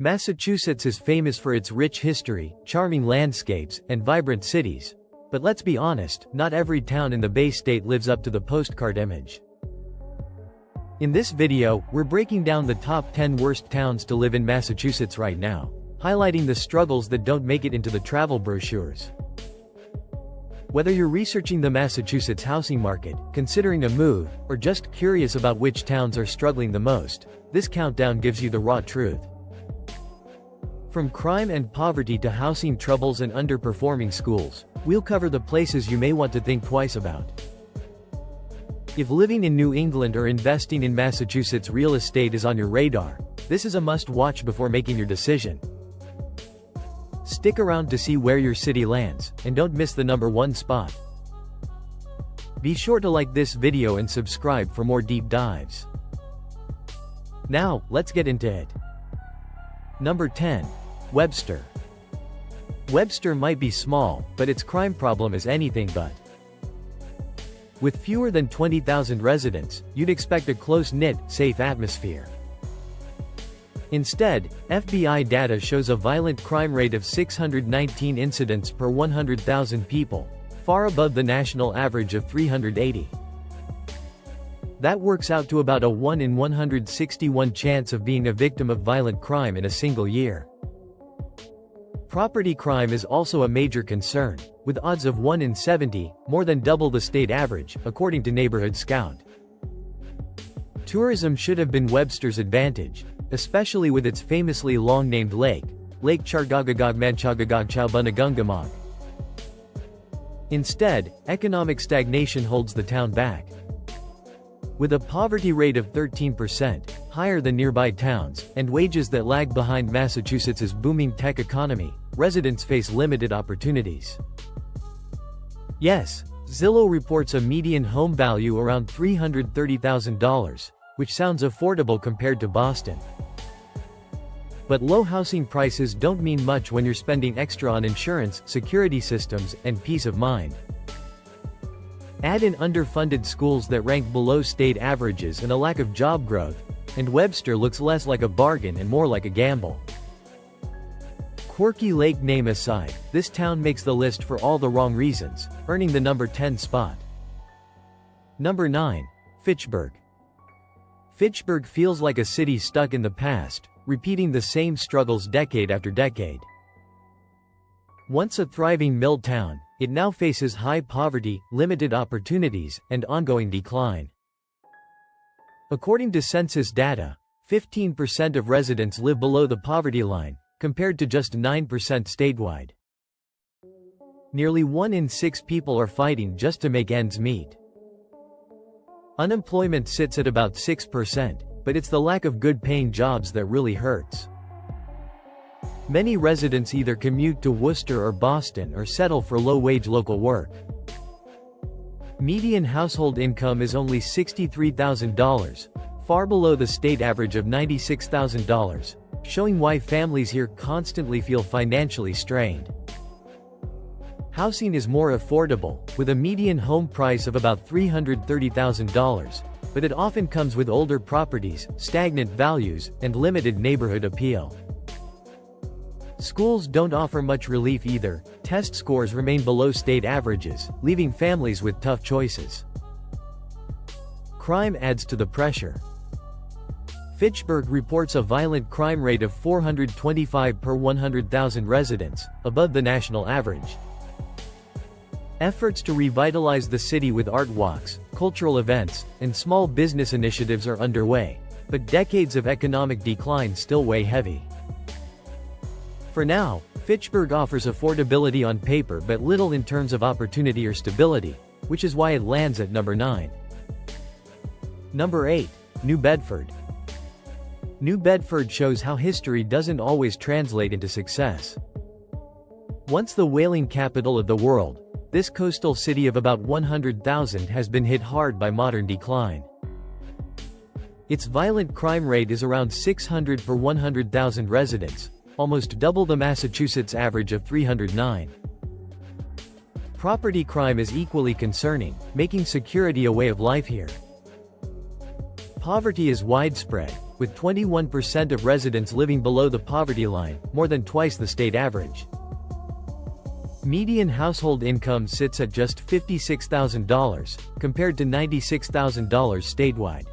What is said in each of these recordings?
Massachusetts is famous for its rich history, charming landscapes, and vibrant cities. But let's be honest, not every town in the Bay State lives up to the postcard image. In this video, we're breaking down the top 10 worst towns to live in Massachusetts right now, highlighting the struggles that don't make it into the travel brochures. Whether you're researching the Massachusetts housing market, considering a move, or just curious about which towns are struggling the most, this countdown gives you the raw truth. From crime and poverty to housing troubles and underperforming schools, we'll cover the places you may want to think twice about. If living in New England or investing in Massachusetts real estate is on your radar, this is a must-watch before making your decision. Stick around to see where your city lands, and don't miss the number 1 spot. Be sure to like this video and subscribe for more deep dives. Now, let's get into it. Number 10. Webster. Webster might be small, but its crime problem is anything but. With fewer than 20,000 residents, you'd expect a close-knit, safe atmosphere. Instead, FBI data shows a violent crime rate of 619 incidents per 100,000 people, far above the national average of 380. That works out to about a 1 in 161 chance of being a victim of violent crime in a single year. Property crime is also a major concern, with odds of 1 in 70, more than double the state average, according to Neighborhood Scout. Tourism should have been Webster's advantage, especially with its famously long-named lake, Lake Chargagagag-Manchagagag-Chowbunagungamog. Instead, economic stagnation holds the town back. With a poverty rate of 13%, higher than nearby towns, and wages that lag behind Massachusetts's booming tech economy, residents face limited opportunities. Yes, Zillow reports a median home value around $330,000, which sounds affordable compared to Boston. But low housing prices don't mean much when you're spending extra on insurance, security systems, and peace of mind. Add in underfunded schools that rank below state averages and a lack of job growth, and Webster looks less like a bargain and more like a gamble. Quirky lake name aside, this town makes the list for all the wrong reasons, earning the number 10 spot. Number 9. Fitchburg. Fitchburg feels like a city stuck in the past, repeating the same struggles decade after decade. Once a thriving mill town, it now faces high poverty, limited opportunities, and ongoing decline. According to census data, 15% of residents live below the poverty line, compared to just 9% statewide. Nearly 1 in 6 people are fighting just to make ends meet. Unemployment sits at about 6%, but it's the lack of good-paying jobs that really hurts. Many residents either commute to Worcester or Boston or settle for low-wage local work. Median household income is only $63,000, far below the state average of $96,000, showing why families here constantly feel financially strained. Housing is more affordable, with a median home price of about $330,000, but it often comes with older properties, stagnant values, and limited neighborhood appeal. Schools don't offer much relief either. Test scores remain below state averages, leaving families with tough choices. Crime adds to the pressure. Fitchburg reports a violent crime rate of 425 per 100,000 residents, above the national average. Efforts to revitalize the city with art walks, cultural events, and small business initiatives are underway, but decades of economic decline still weigh heavy. For now, Fitchburg offers affordability on paper but little in terms of opportunity or stability, which is why it lands at number 9. Number 8. New Bedford. New Bedford shows how history doesn't always translate into success. Once the whaling capital of the world, this coastal city of about 100,000 has been hit hard by modern decline. Its violent crime rate is around 600 per 100,000 residents, almost double the Massachusetts average of 309. Property crime is equally concerning, making security a way of life here. Poverty is widespread, with 21% of residents living below the poverty line, more than twice the state average. Median household income sits at just $56,000, compared to $96,000 statewide.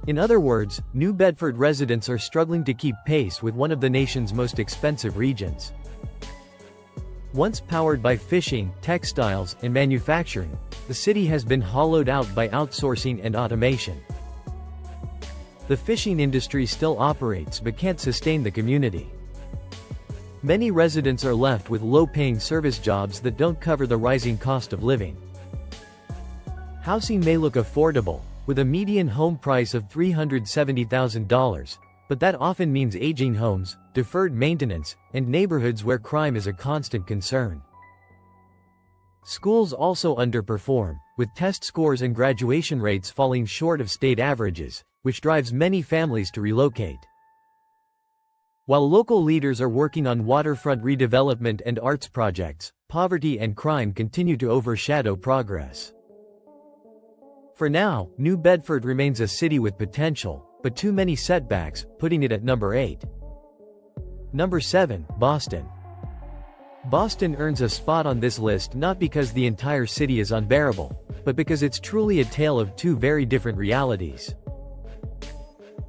In other words, New Bedford residents are struggling to keep pace with one of the nation's most expensive regions. Once powered by fishing, textiles, and manufacturing, the city has been hollowed out by outsourcing and automation. The fishing industry still operates but can't sustain the community. Many residents are left with low-paying service jobs that don't cover the rising cost of living. Housing may look affordable, with a median home price of $370,000, but that often means aging homes, deferred maintenance, and neighborhoods where crime is a constant concern. Schools also underperform, with test scores and graduation rates falling short of state averages, which drives many families to relocate. While local leaders are working on waterfront redevelopment and arts projects, poverty and crime continue to overshadow progress. For now, New Bedford remains a city with potential, but too many setbacks, putting it at number 8. Number 7, Boston. Boston earns a spot on this list not because the entire city is unbearable, but because it's truly a tale of two very different realities.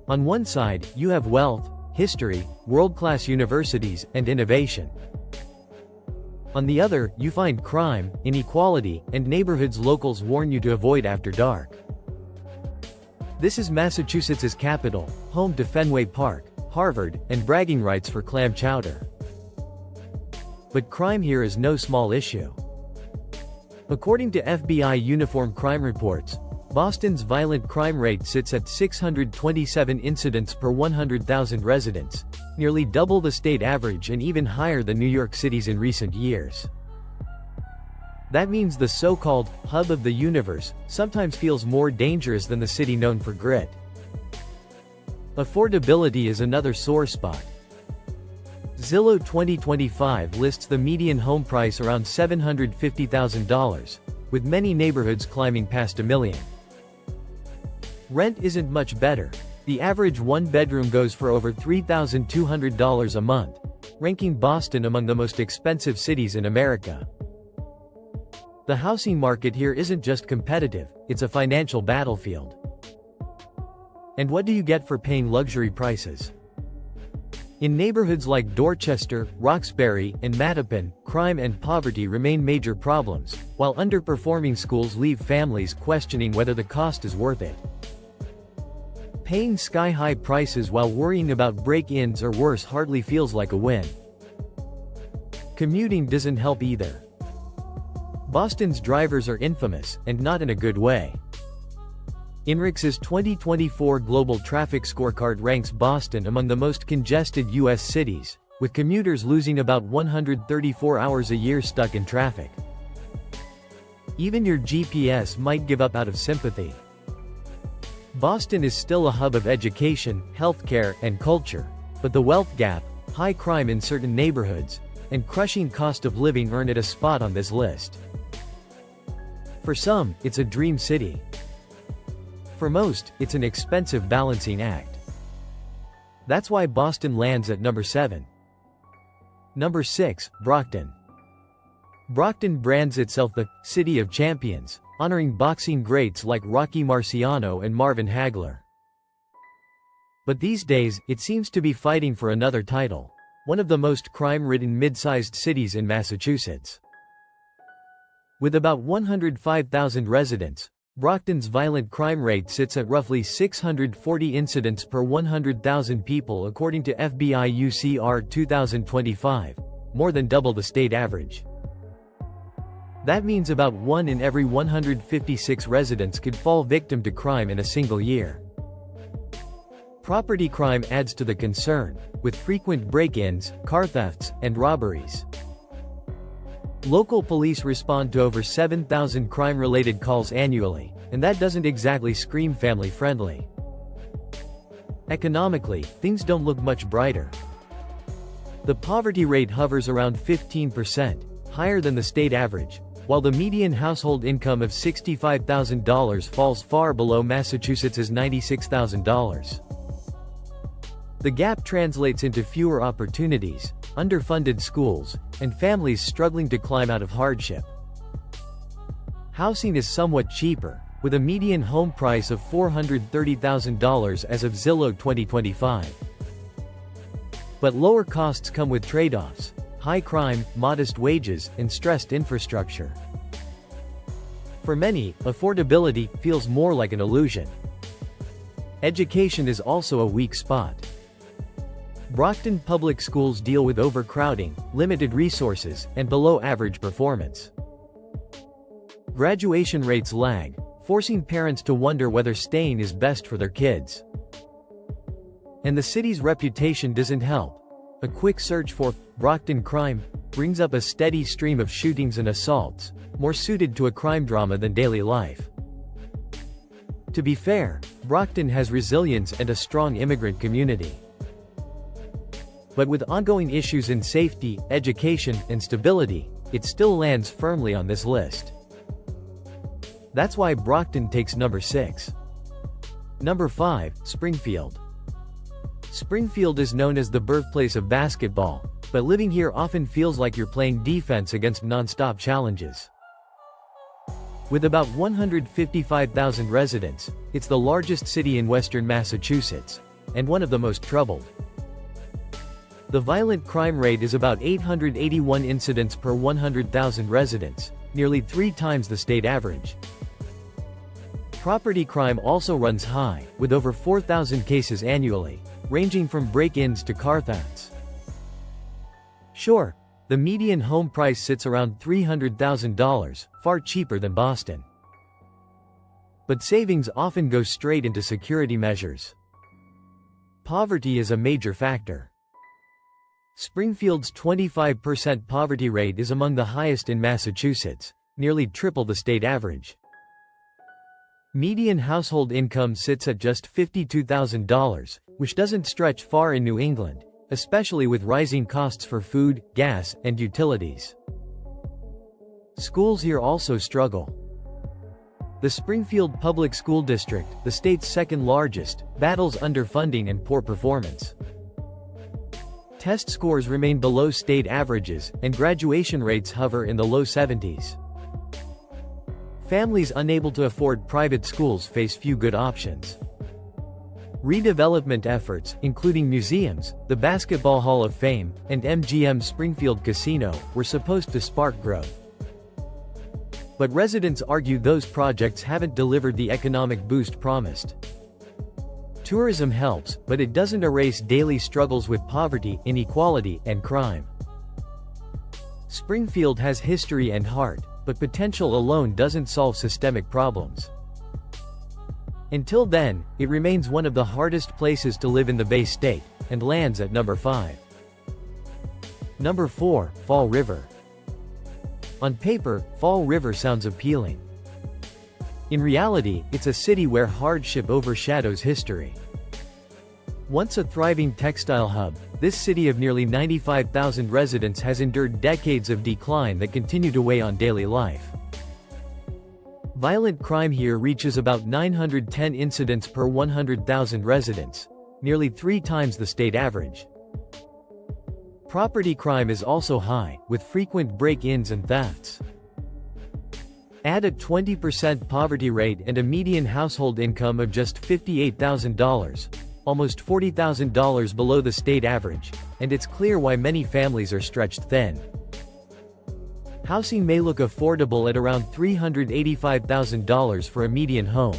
On one side, you have wealth, history, world-class universities, and innovation. On the other, you find crime, inequality, and neighborhoods locals warn you to avoid after dark. This is Massachusetts' capital, home to Fenway Park, Harvard, and bragging rights for clam chowder. But crime here is no small issue. According to FBI uniform crime reports, Boston's violent crime rate sits at 627 incidents per 100,000 residents, nearly double the state average and even higher than New York City's in recent years. That means the so-called hub of the universe sometimes feels more dangerous than the city known for grit. Affordability is another sore spot. Zillow 2025 lists the median home price around $750,000, with many neighborhoods climbing past $1 million. Rent isn't much better. The average one-bedroom goes for over $3,200 a month, ranking Boston among the most expensive cities in America. The housing market here isn't just competitive, it's a financial battlefield. And what do you get for paying luxury prices? In neighborhoods like Dorchester, Roxbury, and Mattapan, crime and poverty remain major problems, while underperforming schools leave families questioning whether the cost is worth it. Paying sky-high prices while worrying about break-ins or worse hardly feels like a win. Commuting doesn't help either. Boston's drivers are infamous, and not in a good way. INRIX's 2024 Global Traffic Scorecard ranks Boston among the most congested U.S. cities, with commuters losing about 134 hours a year stuck in traffic. Even your GPS might give up out of sympathy. Boston is still a hub of education, healthcare, and culture, but the wealth gap, high crime in certain neighborhoods, and crushing cost of living earn it a spot on this list. For some, it's a dream city. For most, it's an expensive balancing act. That's why Boston lands at number 7. Number 6, Brockton. Brockton brands itself the City of Champions, honoring boxing greats like Rocky Marciano and Marvin Hagler. But these days, it seems to be fighting for another title, one of the most crime-ridden mid-sized cities in Massachusetts. With about 105,000 residents, Brockton's violent crime rate sits at roughly 640 incidents per 100,000 people according to FBI UCR 2025, more than double the state average. That means about 1 in every 156 residents could fall victim to crime in a single year. Property crime adds to the concern, with frequent break-ins, car thefts, and robberies. Local police respond to over 7,000 crime-related calls annually, and that doesn't exactly scream family-friendly. Economically, things don't look much brighter. The poverty rate hovers around 15%, higher than the state average, while the median household income of $65,000 falls far below Massachusetts' $96,000. The gap translates into fewer opportunities, underfunded schools, and families struggling to climb out of hardship. Housing is somewhat cheaper, with a median home price of $430,000 as of Zillow 2025. But lower costs come with trade-offs: high crime, modest wages, and stressed infrastructure. For many, affordability feels more like an illusion. Education is also a weak spot. Brockton public schools deal with overcrowding, limited resources, and below-average performance. Graduation rates lag, forcing parents to wonder whether staying is best for their kids. And the city's reputation doesn't help. A quick search for Brockton crime brings up a steady stream of shootings and assaults, more suited to a crime drama than daily life. To be fair, Brockton has resilience and a strong immigrant community. But with ongoing issues in safety, education, and stability, it still lands firmly on this list. That's why Brockton takes number 6. Number 5, Springfield. Springfield is known as the birthplace of basketball, but living here often feels like you're playing defense against non-stop challenges. With about 155,000 residents, it's the largest city in western Massachusetts, and one of the most troubled. The violent crime rate is about 881 incidents per 100,000 residents, nearly 3 times the state average. Property crime also runs high, with over 4,000 cases annually, ranging from break-ins to car thefts. Sure, the median home price sits around $300,000, far cheaper than Boston. But savings often go straight into security measures. Poverty is a major factor. Springfield's 25% poverty rate is among the highest in Massachusetts, nearly triple the state average. Median household income sits at just $52,000, which doesn't stretch far in New England, especially with rising costs for food, gas, and utilities. Schools here also struggle. The Springfield Public School District, the state's second largest, battles underfunding and poor performance. Test scores remain below state averages, and graduation rates hover in the low 70s. Families unable to afford private schools face few good options. Redevelopment efforts, including museums, the Basketball Hall of Fame, and MGM Springfield Casino, were supposed to spark growth. But residents argue those projects haven't delivered the economic boost promised. Tourism helps, but it doesn't erase daily struggles with poverty, inequality, and crime. Springfield has history and heart, but potential alone doesn't solve systemic problems. Until then, it remains one of the hardest places to live in the Bay State, and lands at number 5. Number 4, Fall River. On paper, Fall River sounds appealing. In reality, it's a city where hardship overshadows history. Once a thriving textile hub, this city of nearly 95,000 residents has endured decades of decline that continue to weigh on daily life. Violent crime here reaches about 910 incidents per 100,000 residents, nearly 3 times the state average. Property crime is also high, with frequent break-ins and thefts. Add a 20% poverty rate and a median household income of just $58,000, almost $40,000 below the state average, and it's clear why many families are stretched thin. Housing may look affordable at around $385,000 for a median home,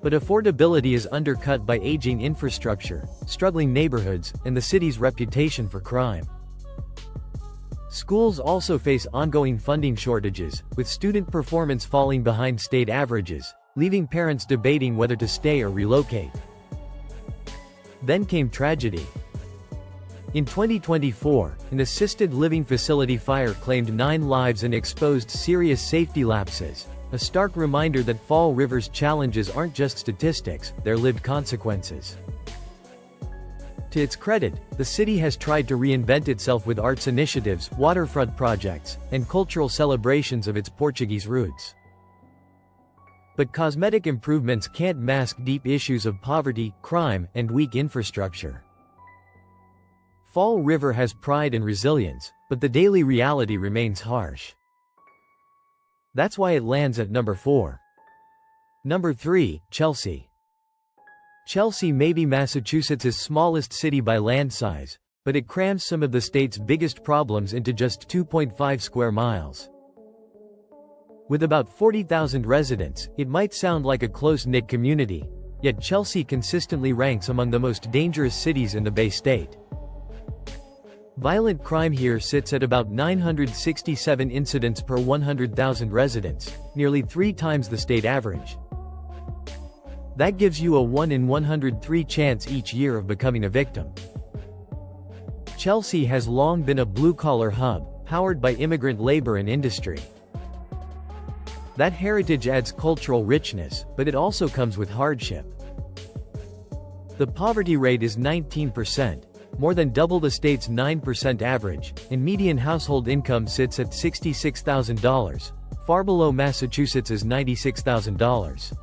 but affordability is undercut by aging infrastructure, struggling neighborhoods, and the city's reputation for crime. Schools also face ongoing funding shortages, with student performance falling behind state averages, leaving parents debating whether to stay or relocate. Then came tragedy. In 2024, an assisted living facility fire claimed 9 lives and exposed serious safety lapses, a stark reminder that Fall River's challenges aren't just statistics, they're lived consequences. To its credit, the city has tried to reinvent itself with arts initiatives, waterfront projects, and cultural celebrations of its Portuguese roots. But cosmetic improvements can't mask deep issues of poverty, crime, and weak infrastructure. Fall River has pride and resilience, but the daily reality remains harsh. That's why it lands at number 4. Number 3, Chelsea. Chelsea may be Massachusetts' smallest city by land size, but it crams some of the state's biggest problems into just 2.5 square miles. With about 40,000 residents, it might sound like a close-knit community, yet Chelsea consistently ranks among the most dangerous cities in the Bay State. Violent crime here sits at about 967 incidents per 100,000 residents, nearly 3 times the state average. That gives you a 1 in 103 chance each year of becoming a victim. Chelsea has long been a blue-collar hub, powered by immigrant labor and industry. That heritage adds cultural richness, but it also comes with hardship. The poverty rate is 19%, more than double the state's 9% average, and median household income sits at $66,000, far below Massachusetts' $96,000.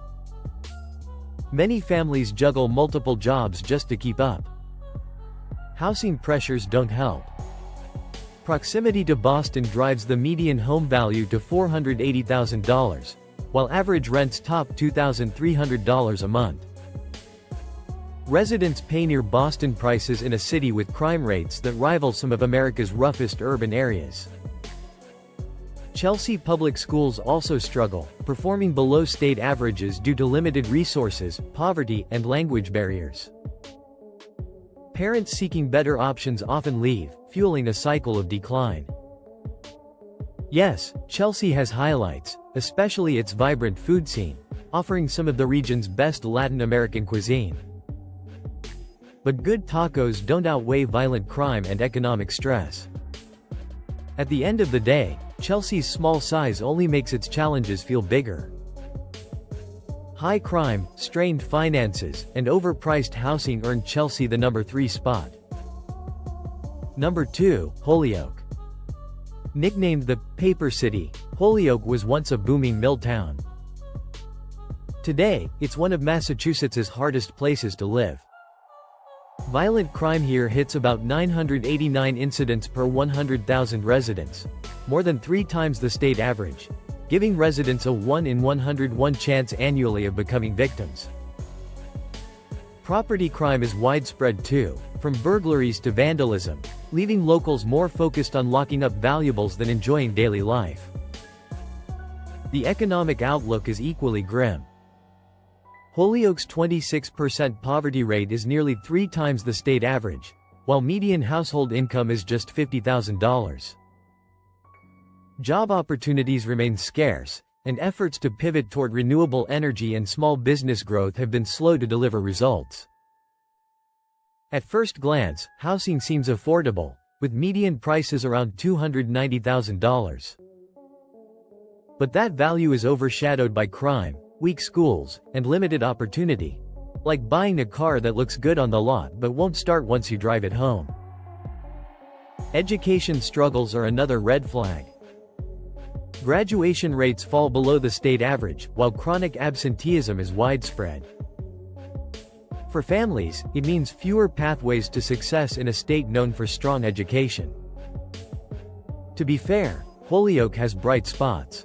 Many families juggle multiple jobs just to keep up. Housing pressures don't help. Proximity to Boston drives the median home value to $480,000, while average rents top $2,300 a month. Residents pay near Boston prices in a city with crime rates that rival some of America's roughest urban areas. Chelsea public schools also struggle, performing below state averages due to limited resources, poverty, and language barriers. Parents seeking better options often leave, fueling a cycle of decline. Yes, Chelsea has highlights, especially its vibrant food scene, offering some of the region's best Latin American cuisine. But good tacos don't outweigh violent crime and economic stress. At the end of the day, Chelsea's small size only makes its challenges feel bigger. High crime, strained finances, and overpriced housing earned Chelsea the number 3 spot. Number 2, Holyoke. Nicknamed the Paper City, Holyoke was once a booming mill town. Today, it's one of Massachusetts' hardest places to live. Violent crime here hits about 989 incidents per 100,000 residents, more than 3 times the state average, giving residents a 1 in 101 chance annually of becoming victims. Property crime is widespread too, from burglaries to vandalism, leaving locals more focused on locking up valuables than enjoying daily life. The economic outlook is equally grim. Holyoke's 26% poverty rate is nearly 3 times the state average, while median household income is just $50,000. Job opportunities remain scarce, and efforts to pivot toward renewable energy and small business growth have been slow to deliver results. At first glance, housing seems affordable, with median prices around $290,000. But that value is overshadowed by crime, weak schools, and limited opportunity. Like buying a car that looks good on the lot but won't start once you drive it home. Education struggles are another red flag. Graduation rates fall below the state average, while chronic absenteeism is widespread. For families, it means fewer pathways to success in a state known for strong education. To be fair, Holyoke has bright spots.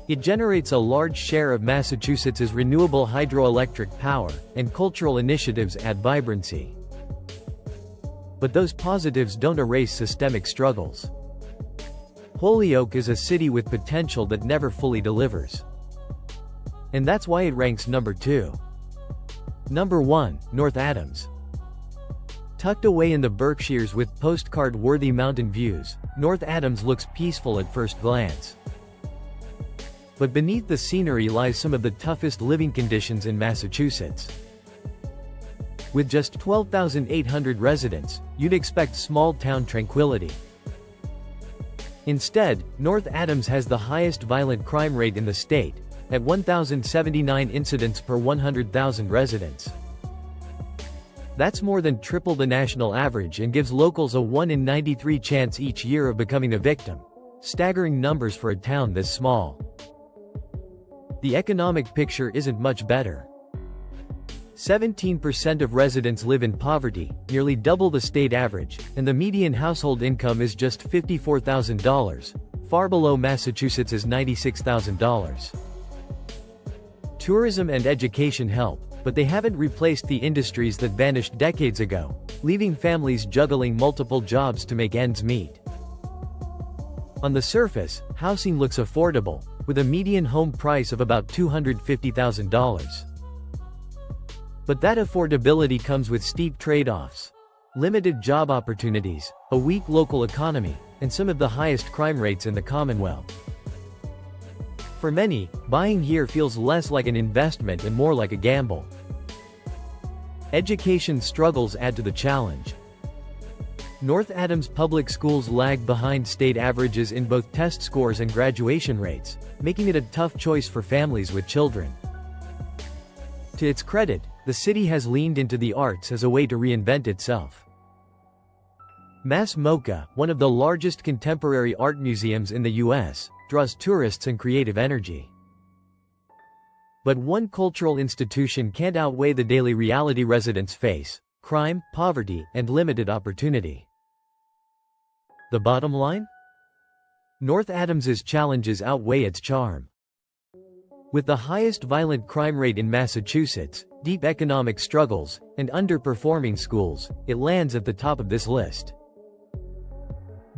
It generates a large share of Massachusetts' renewable hydroelectric power, and cultural initiatives add vibrancy. But those positives don't erase systemic struggles. Holyoke is a city with potential that never fully delivers. And that's why it ranks number 2. Number 1, North Adams. Tucked away in the Berkshires with postcard-worthy mountain views, North Adams looks peaceful at first glance. But beneath the scenery lies some of the toughest living conditions in Massachusetts. With just 12,800 residents, you'd expect small-town tranquility. Instead, North Adams has the highest violent crime rate in the state, at 1,079 incidents per 100,000 residents. That's more than triple the national average and gives locals a 1 in 93 chance each year of becoming a victim. Staggering numbers for a town this small. The economic picture isn't much better. 17% of residents live in poverty, nearly double the state average, and the median household income is just $54,000, far below Massachusetts' $96,000. Tourism and education help, but they haven't replaced the industries that vanished decades ago, leaving families juggling multiple jobs to make ends meet. On the surface, housing looks affordable, with a median home price of about $250,000. But that affordability comes with steep trade-offs. Limited job opportunities, a weak local economy, and some of the highest crime rates in the Commonwealth. For many, buying here feels less like an investment and more like a gamble. Education struggles add to the challenge. North Adams public schools lag behind state averages in both test scores and graduation rates, making it a tough choice for families with children. To its credit, the city has leaned into the arts as a way to reinvent itself. Mass MoCA, one of the largest contemporary art museums in the U.S., draws tourists and creative energy. But one cultural institution can't outweigh the daily reality residents face: crime, poverty, and limited opportunity. The bottom line? North Adams's challenges outweigh its charm. With the highest violent crime rate in Massachusetts, deep economic struggles, and underperforming schools, it lands at the top of this list.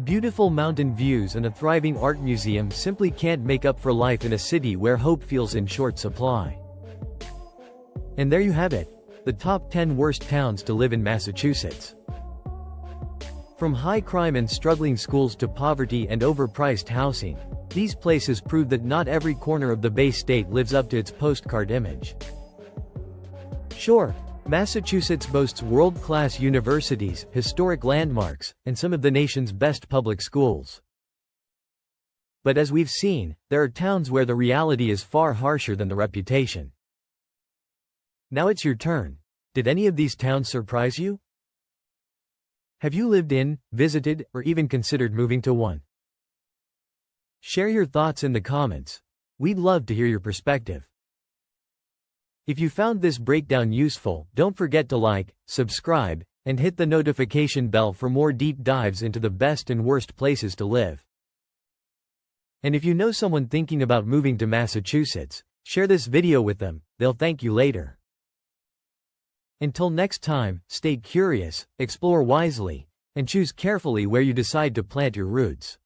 Beautiful mountain views and a thriving art museum simply can't make up for life in a city where hope feels in short supply. And there you have it, the top 10 worst towns to live in Massachusetts. From high crime and struggling schools to poverty and overpriced housing, these places prove that not every corner of the Bay State lives up to its postcard image. Sure, Massachusetts boasts world-class universities, historic landmarks, and some of the nation's best public schools. But as we've seen, there are towns where the reality is far harsher than the reputation. Now it's your turn. Did any of these towns surprise you? Have you lived in, visited, or even considered moving to one? Share your thoughts in the comments. We'd love to hear your perspective. If you found this breakdown useful, don't forget to like, subscribe, and hit the notification bell for more deep dives into the best and worst places to live. And if you know someone thinking about moving to Massachusetts, share this video with them, they'll thank you later. Until next time, stay curious, explore wisely, and choose carefully where you decide to plant your roots.